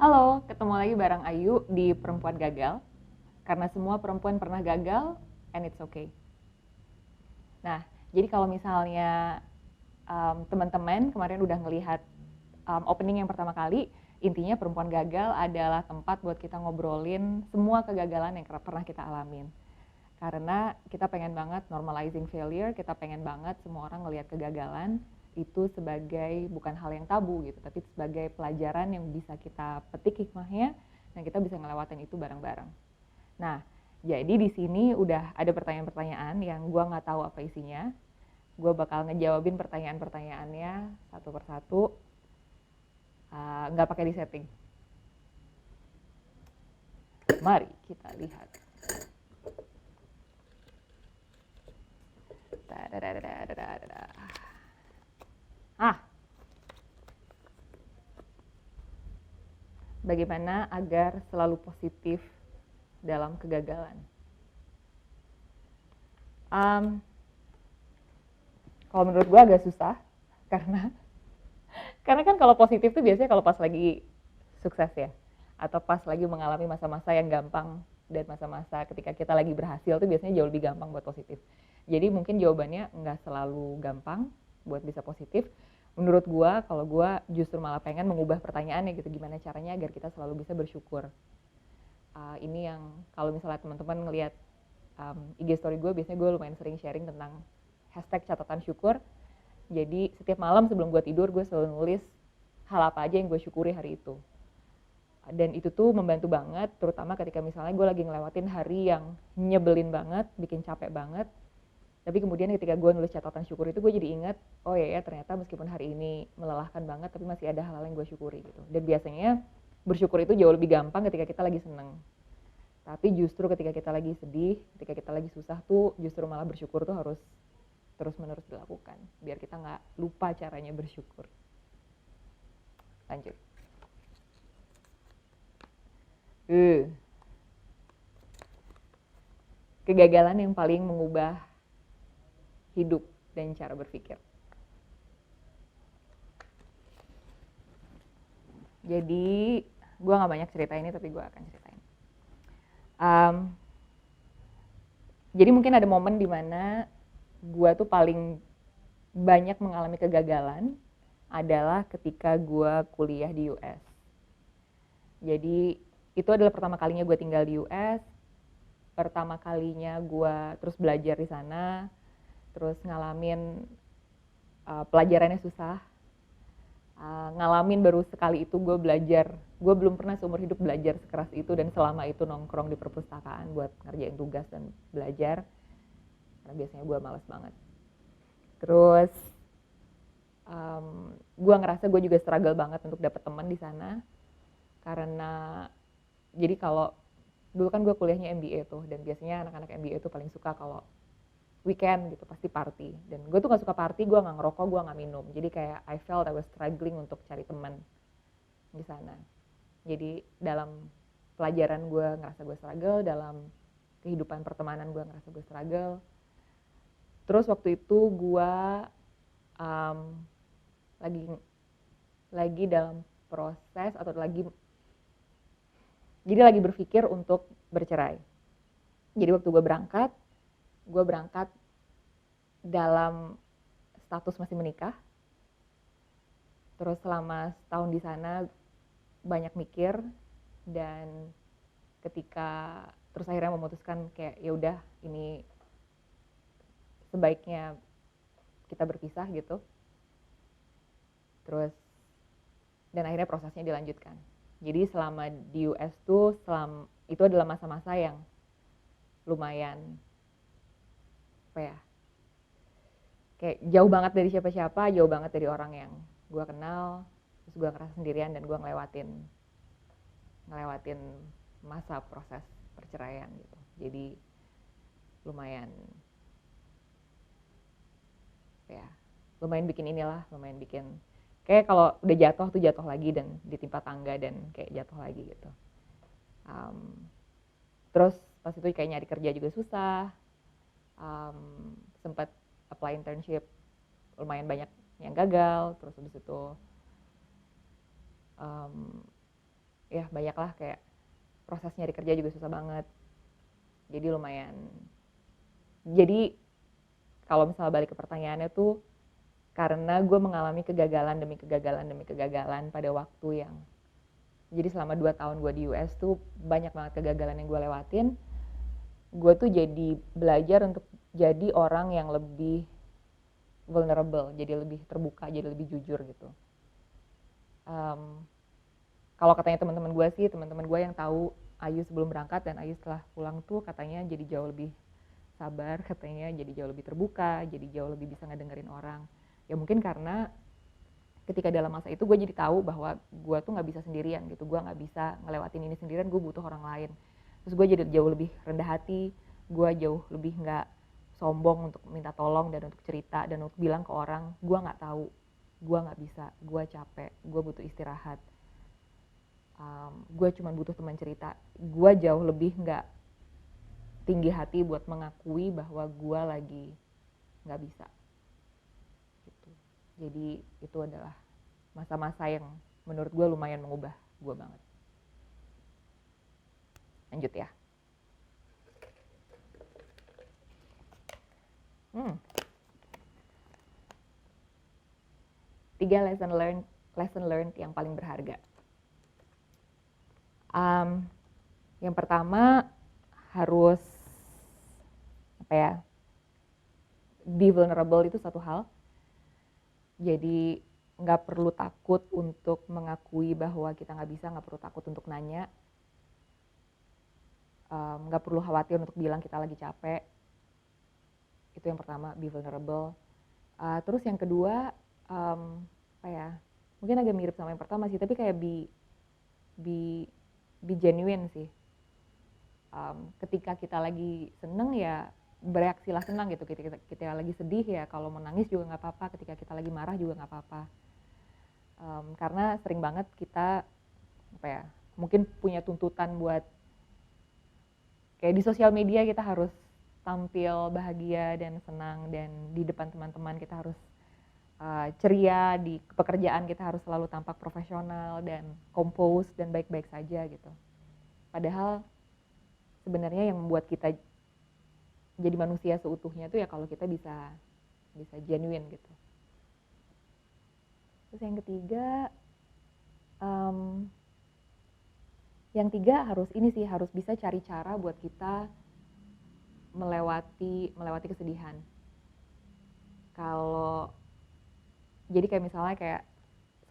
Halo, ketemu lagi bareng Ayu di Perempuan Gagal. Karena semua perempuan pernah gagal, and it's okay. Nah, jadi kalau misalnya teman-teman kemarin udah ngelihat opening yang pertama kali, intinya Perempuan Gagal adalah tempat buat kita ngobrolin semua kegagalan yang pernah kita alamin. Karena kita pengen banget normalizing failure, kita pengen banget semua orang ngelihat kegagalan itu sebagai bukan hal yang tabu gitu, tapi sebagai pelajaran yang bisa kita petik hikmahnya dan kita bisa ngelewatin itu bareng-bareng. Nah, jadi di sini udah ada pertanyaan-pertanyaan yang gue nggak tahu apa isinya. Gue bakal ngejawabin pertanyaan-pertanyaannya satu persatu, nggak pakai disetting. Mari kita lihat. Bagaimana agar selalu positif dalam kegagalan? Kalau menurut gue agak susah karena kan kalau positif tuh biasanya kalau pas lagi sukses ya, atau pas lagi mengalami masa-masa yang gampang dan masa-masa ketika kita lagi berhasil tuh biasanya jauh lebih gampang buat positif. Jadi mungkin jawabannya nggak selalu gampang buat bisa positif. Menurut gue, kalau gue justru malah pengen mengubah pertanyaannya gitu, gimana caranya agar kita selalu bisa bersyukur. Ini yang kalau misalnya teman-teman ngelihat IG story gue, biasanya gue lumayan sering sharing tentang hashtag catatan syukur. Jadi setiap malam sebelum gue tidur, gue selalu nulis hal apa aja yang gue syukuri hari itu. Dan itu tuh membantu banget, terutama ketika misalnya gue lagi ngelewatin hari yang nyebelin banget, bikin capek banget. Tapi kemudian ketika gue nulis catatan syukur itu, gue jadi ingat, oh ya ternyata meskipun hari ini melelahkan banget, tapi masih ada hal-hal yang gue syukuri gitu. Dan biasanya bersyukur itu jauh lebih gampang ketika kita lagi seneng. Tapi justru ketika kita lagi sedih, ketika kita lagi susah tuh, justru malah bersyukur tuh harus terus-menerus dilakukan. Biar kita nggak lupa caranya bersyukur. Lanjut. Kegagalan yang paling mengubah hidup dan cara berpikir. Jadi gue gak banyak cerita ini, tapi gue akan ceritain. Jadi mungkin ada momen dimana gue tuh paling banyak mengalami kegagalan adalah ketika gue kuliah di US. Jadi itu adalah pertama kalinya gue tinggal di US, pertama kalinya gue terus belajar di sana, terus ngalamin pelajarannya susah, ngalamin baru sekali itu gue belajar. Gue belum pernah seumur hidup belajar sekeras itu dan selama itu nongkrong di perpustakaan buat ngerjain tugas dan belajar, karena biasanya gue malas banget. Terus gue ngerasa gue juga struggle banget untuk dapet teman di sana, karena jadi kalau dulu kan gue kuliahnya MBA tuh, dan biasanya anak-anak MBA tuh paling suka kalau weekend gitu pasti party, dan gue tuh gak suka party, gue gak ngerokok, gue gak minum, jadi kayak I felt I was struggling untuk cari teman di sana. Jadi dalam pelajaran gue ngerasa gue struggle, dalam kehidupan pertemanan gue ngerasa gue struggle. Terus waktu itu gue lagi dalam proses atau lagi berpikir untuk bercerai. Jadi waktu gue berangkat dalam status masih menikah. Terus selama setahun di sana banyak mikir, dan ketika terus akhirnya memutuskan kayak ya udah ini sebaiknya kita berpisah gitu. Terus dan akhirnya prosesnya dilanjutkan. Jadi selama di US tuh itu adalah masa-masa yang lumayan apa ya, kayak jauh banget dari siapa-siapa, jauh banget dari orang yang gue kenal. Terus gue ngerasa sendirian dan gue ngelewatin masa proses perceraian gitu. Jadi lumayan bikin kayak kalau udah jatuh tuh jatuh lagi dan ditimpa tangga dan kayak jatuh lagi gitu. Terus pas itu kayak nyari kerja juga susah, sempat apply internship lumayan banyak yang gagal. Terus habis itu ya banyak lah, kayak proses nyari kerja juga susah banget. Jadi lumayan. Jadi kalau misalnya balik ke pertanyaannya tuh, karena gue mengalami kegagalan demi kegagalan demi kegagalan pada waktu yang, jadi selama 2 tahun gue di US tuh banyak banget kegagalan yang gue lewatin. Gue tuh jadi belajar untuk jadi orang yang lebih vulnerable, jadi lebih terbuka, jadi lebih jujur gitu. Kalau katanya teman-teman gue sih, teman-teman gue yang tahu Ayu sebelum berangkat dan Ayu setelah pulang tuh katanya jadi jauh lebih sabar, katanya jadi jauh lebih terbuka, jadi jauh lebih bisa ngedengerin orang. Ya mungkin karena ketika dalam masa itu gue jadi tahu bahwa gue tuh nggak bisa sendirian gitu, gue nggak bisa ngelewatin ini sendirian, gue butuh orang lain. Terus gue jadi jauh lebih rendah hati, gue jauh lebih nggak sombong untuk minta tolong dan untuk cerita dan untuk bilang ke orang gue nggak tahu, gue nggak bisa, gue capek, gue butuh istirahat, gue cuma butuh teman cerita. Gue jauh lebih nggak tinggi hati buat mengakui bahwa gue lagi nggak bisa gitu. Jadi itu adalah masa-masa yang menurut gue lumayan mengubah gue banget. Lanjut ya. 3 lesson learned yang paling berharga. Yang pertama harus be vulnerable, itu satu hal. Jadi nggak perlu takut untuk mengakui bahwa kita nggak bisa, nggak perlu takut untuk nanya, nggak perlu khawatir untuk bilang kita lagi capek. Itu yang pertama, be vulnerable. Terus yang kedua, mungkin agak mirip sama yang pertama sih, tapi kayak be genuine sih. Ketika kita lagi seneng ya bereaksilah senang gitu, kita lagi sedih ya kalau menangis juga nggak apa-apa, ketika kita lagi marah juga nggak apa-apa. Karena sering banget kita mungkin punya tuntutan buat kayak di sosial media kita harus tampil bahagia dan senang, dan di depan teman-teman kita harus ceria, di pekerjaan kita harus selalu tampak profesional dan compose dan baik-baik saja gitu. Padahal sebenarnya yang membuat kita jadi manusia seutuhnya tuh ya kalau kita bisa genuine gitu. Terus yang ketiga, harus bisa cari cara buat kita melewati kesedihan. Jadi kayak misalnya kayak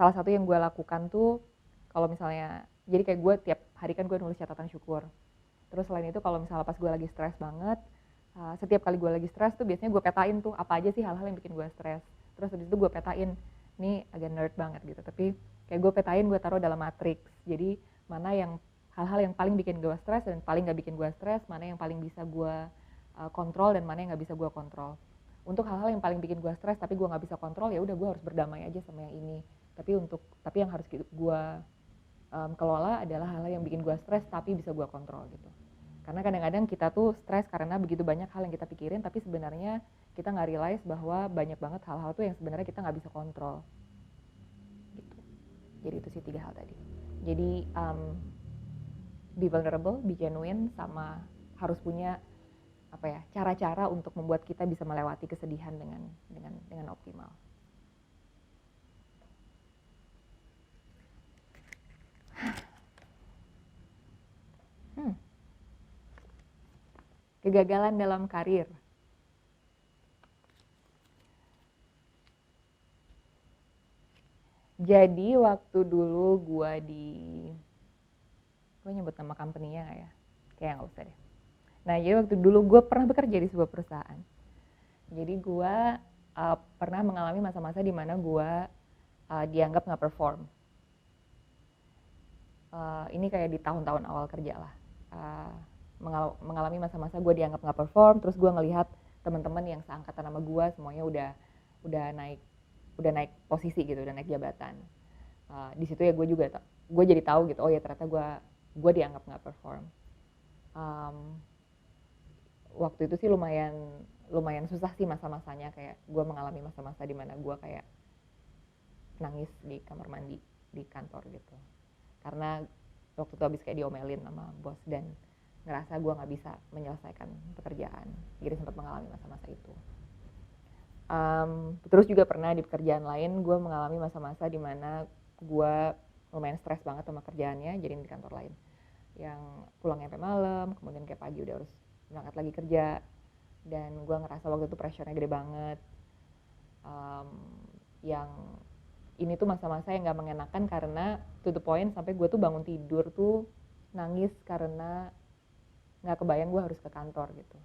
salah satu yang gue lakukan tuh, kalau misalnya, jadi kayak gue tiap hari kan gue nulis catatan syukur. Terus selain itu kalau misalnya pas gue lagi stres banget, setiap kali gue lagi stres tuh biasanya gue petain tuh apa aja sih hal-hal yang bikin gue stres. Terus habis itu gue petain, ini agak nerd banget gitu, tapi kayak gue petain, gue taruh dalam matriks. Jadi mana yang hal-hal yang paling bikin gue stres dan paling gak bikin gue stres, mana yang paling bisa gue kontrol dan mana yang gak bisa gue kontrol. Untuk hal-hal yang paling bikin gue stres tapi gue nggak bisa kontrol, ya udah gue harus berdamai aja sama yang ini. Tapi yang harus gue kelola adalah hal-hal yang bikin gue stres tapi bisa gue kontrol gitu. Karena kadang-kadang kita tuh stres karena begitu banyak hal yang kita pikirin, tapi sebenarnya kita nggak realize bahwa banyak banget hal-hal tuh yang sebenarnya kita nggak bisa kontrol gitu. Jadi itu sih 3 hal tadi. Jadi be vulnerable, be genuine, sama harus punya cara-cara untuk membuat kita bisa melewati kesedihan dengan optimal. Kegagalan dalam karir. Jadi waktu dulu gue nyebut nama company-nya nggak ya? Kayak nggak usah deh. Nah, jadi waktu dulu gue pernah bekerja di sebuah perusahaan. Jadi gue pernah mengalami masa-masa di mana gue dianggap nggak perform. Ini kayak di tahun-tahun awal kerja lah. Mengalami masa-masa gue dianggap nggak perform, terus gue ngelihat teman-teman yang seangkatan sama gue semuanya udah naik posisi gitu, udah naik jabatan. Di situ ya gue jadi tahu gitu, oh ya ternyata gue dianggap nggak perform. Waktu itu sih lumayan susah sih masa-masanya, kayak gue mengalami masa-masa di mana gue kayak nangis di kamar mandi di kantor gitu, karena waktu itu habis kayak diomelin sama bos dan ngerasa gue nggak bisa menyelesaikan pekerjaan. Jadi sempat mengalami masa-masa itu. Terus juga pernah di pekerjaan lain gue mengalami masa-masa di mana gue lumayan stres banget sama kerjaannya, jadi di kantor lain yang pulangnya sampai malam, kemudian kayak pagi udah harus berangkat lagi kerja, dan gue ngerasa waktu itu pressure-nya gede banget. Yang ini tuh masa-masa yang gak mengenakan karena to the point sampai gue tuh bangun tidur tuh nangis karena gak kebayang gue harus ke kantor gitu.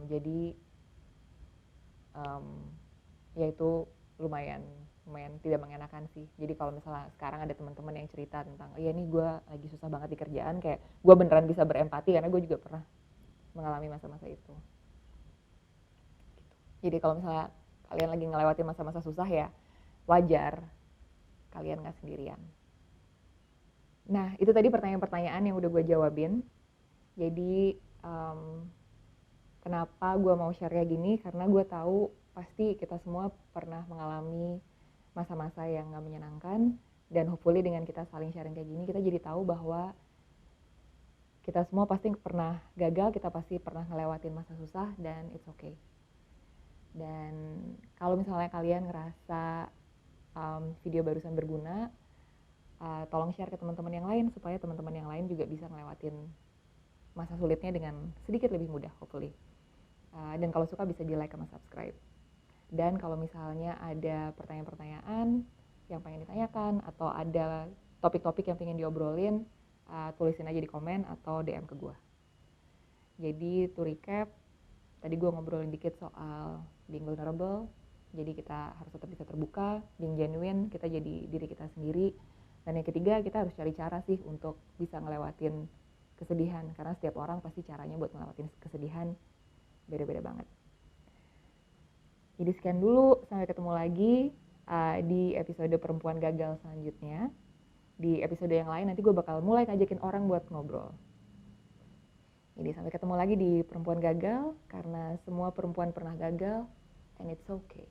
Jadi ya itu lumayan tidak mengenakan sih. Jadi kalau misalnya sekarang ada teman-teman yang cerita tentang, iya nih gue lagi susah banget di kerjaan, kayak gue beneran bisa berempati karena gue juga pernah mengalami masa-masa itu. Gitu. Jadi kalau misalnya kalian lagi ngelewatin masa-masa susah ya wajar kalian gak sendirian. Nah itu tadi pertanyaan-pertanyaan yang udah gue jawabin. Jadi kenapa gue mau share kayak gini, karena gue tahu pasti kita semua pernah mengalami masa-masa yang gak menyenangkan, dan hopefully dengan kita saling sharing kayak gini kita jadi tahu bahwa kita semua pasti pernah gagal, kita pasti pernah ngelewatin masa susah, dan it's okay. Dan kalau misalnya kalian ngerasa video barusan berguna, tolong share ke teman-teman yang lain supaya teman-teman yang lain juga bisa ngelewatin masa sulitnya dengan sedikit lebih mudah hopefully. Dan kalau suka bisa di like sama subscribe. Dan kalau misalnya ada pertanyaan-pertanyaan yang pengen ditanyakan atau ada topik-topik yang pengen diobrolin, tulisin aja di komen atau DM ke gue. Jadi to recap, tadi gue ngobrolin dikit soal being vulnerable. Jadi kita harus tetap bisa terbuka, being genuine, kita jadi diri kita sendiri. Dan yang ketiga, kita harus cari cara sih untuk bisa ngelewatin kesedihan, karena setiap orang pasti caranya buat ngelewatin kesedihan beda-beda banget. Jadi sekian dulu, sampai ketemu lagi di episode perempuan gagal selanjutnya. Di episode yang lain nanti gue bakal mulai ngajakin orang buat ngobrol. Jadi sampai ketemu lagi di perempuan gagal, karena semua perempuan pernah gagal, and it's okay.